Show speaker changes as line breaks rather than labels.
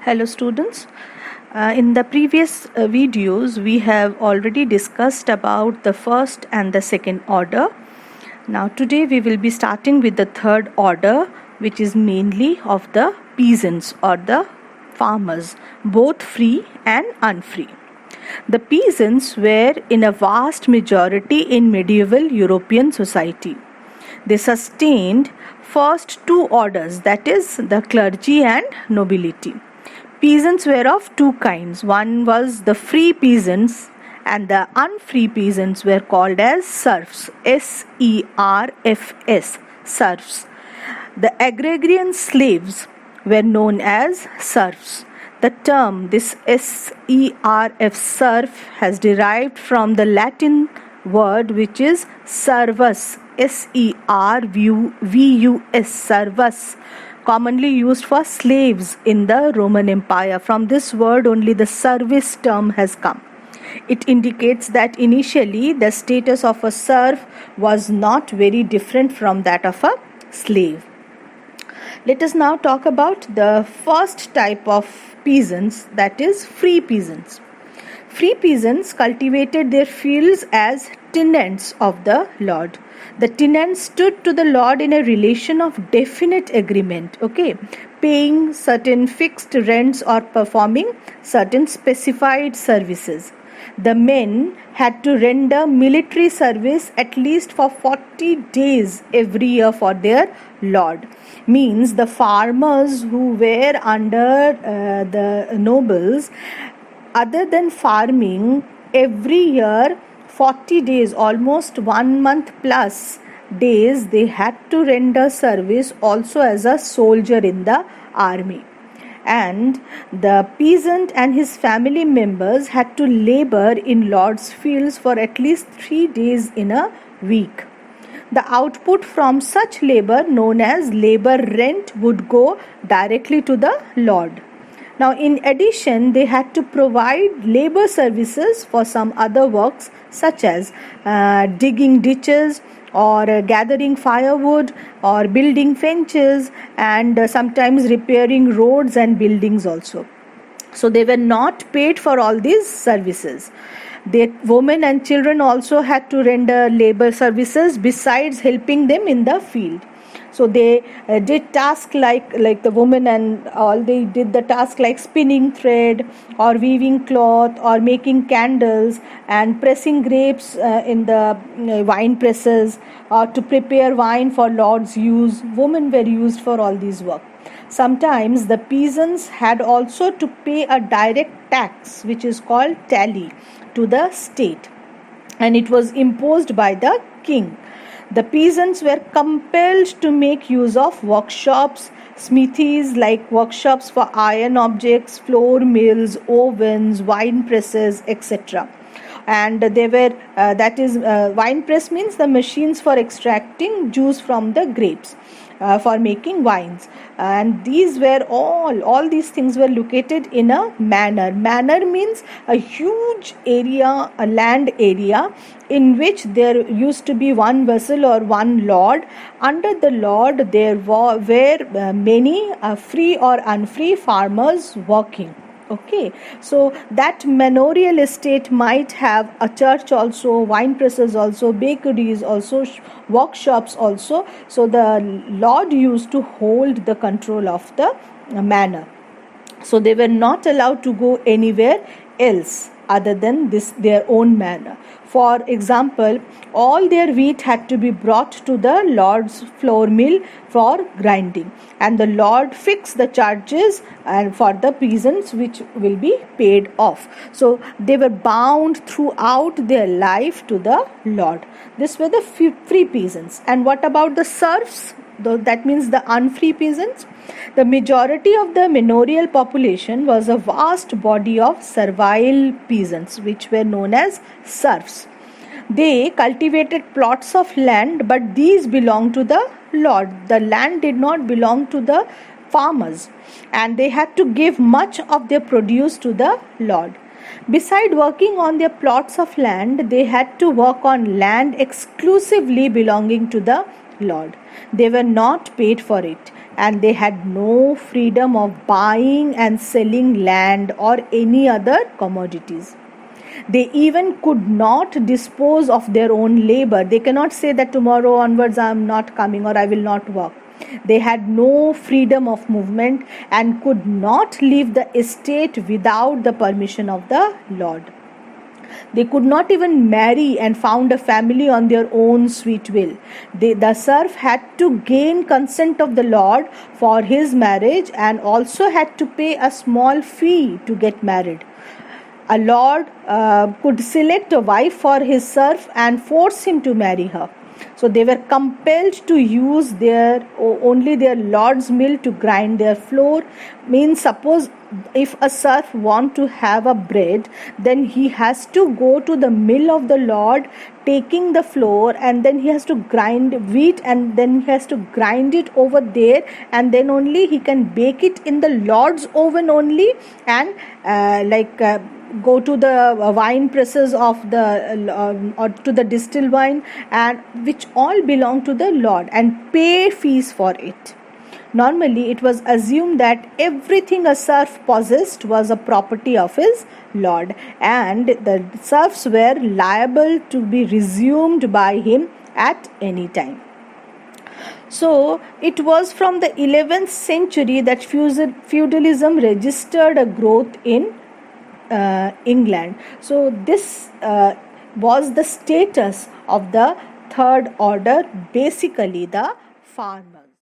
Hello students. In the previous videos we have already discussed about the first and the second order. Now today we will be starting with the third order, which is mainly of the peasants or the farmers, both free and unfree. The peasants were in a vast majority in medieval European society. They sustained first two orders, that is the clergy and nobility. Peasants were of two kinds. One was the free peasants and the unfree peasants were called as serfs. S-E-R-F-S, serfs. The agrarian slaves were known as serfs. The term, this S-E-R-F, serf, has derived from the Latin word which is servus, S-E-R-V-U-S, servus, commonly used for slaves in the Roman Empire. From this word only the service term has come. It indicates that initially the status of a serf was not very different from that of a slave. Let us now talk about the first type of peasants, that is free peasants. Free peasants cultivated their fields as tenants of the Lord. The tenants stood to the Lord in a relation of definite agreement, paying certain fixed rents or performing certain specified services. The men had to render military service at least for 40 days every year for their Lord. Means the farmers who were under the nobles, other than farming, every year 40 days, almost 1 month plus days, they had to render service also as a soldier in the army. And the peasant and his family members had to labor in Lord's fields for at least 3 days in a week. The output from such labor, known as labor rent, would go directly to the Lord. Now, in addition, they had to provide labor services for some other works such as digging ditches or gathering firewood or building fences and sometimes repairing roads and buildings also. So they were not paid for all these services. The women and children also had to render labor services besides helping them in the field. So they did tasks like the women and all, they did the task like spinning thread or weaving cloth or making candles and pressing grapes in the wine presses or to prepare wine for Lord's use. Women were used for all these work. Sometimes the peasants had also to pay a direct tax, which is called tally, to the state, and it was imposed by the king. The peasants were compelled to make use of workshops, smithies like workshops for iron objects, flour mills, ovens, wine presses, etc. And they were, wine press means the machines for extracting juice from the grapes. For making wines, and these were all these things were located in a manor. Manor means a huge area, a land area in which there used to be one vassal or one lord. Under the lord there were many free or unfree farmers working. So that manorial estate might have a church also, wine presses also, bakeries also, workshops also. So the lord used to hold the control of the manor. So they were not allowed to go anywhere else other than their own manor. For example, all their wheat had to be brought to the Lord's flour mill for grinding, and the Lord fixed the charges and for the peasants which will be paid off. So they were bound throughout their life to the Lord. These were the free peasants. And what about the serfs? That means the unfree peasants. The majority of the manorial population was a vast body of servile peasants, which were known as serfs. They cultivated plots of land, but these belonged to the Lord. The land did not belong to the farmers, and they had to give much of their produce to the Lord. Beside working on their plots of land, they had to work on land exclusively belonging to the Lord. They were not paid for it. and they had no freedom of buying and selling land or any other commodities. They even could not dispose of their own labor. They cannot say that tomorrow onwards I am not coming or I will not work. They had no freedom of movement and could not leave the estate without the permission of the Lord. They could not even marry and found a family on their own sweet will. The serf had to gain consent of the Lord for his marriage and also had to pay a small fee to get married. A lord could select a wife for his serf and force him to marry her. So they were compelled to use only their lord's mill to grind their flour. Means suppose if a serf want to have a bread, then he has to go to the mill of the lord, taking the flour, and then he has to grind wheat, and then he has to grind it over there, and then only he can bake it in the lord's oven only, and go to the wine presses of the or to the distilled wine, and which all belong to the Lord, and pay fees for it. Normally it was assumed that everything a serf possessed was a property of his lord, and the serfs were liable to be resumed by him at any time. So it was from the 11th century that feudalism registered a growth in England. So this was the status of the third order, basically the farmer.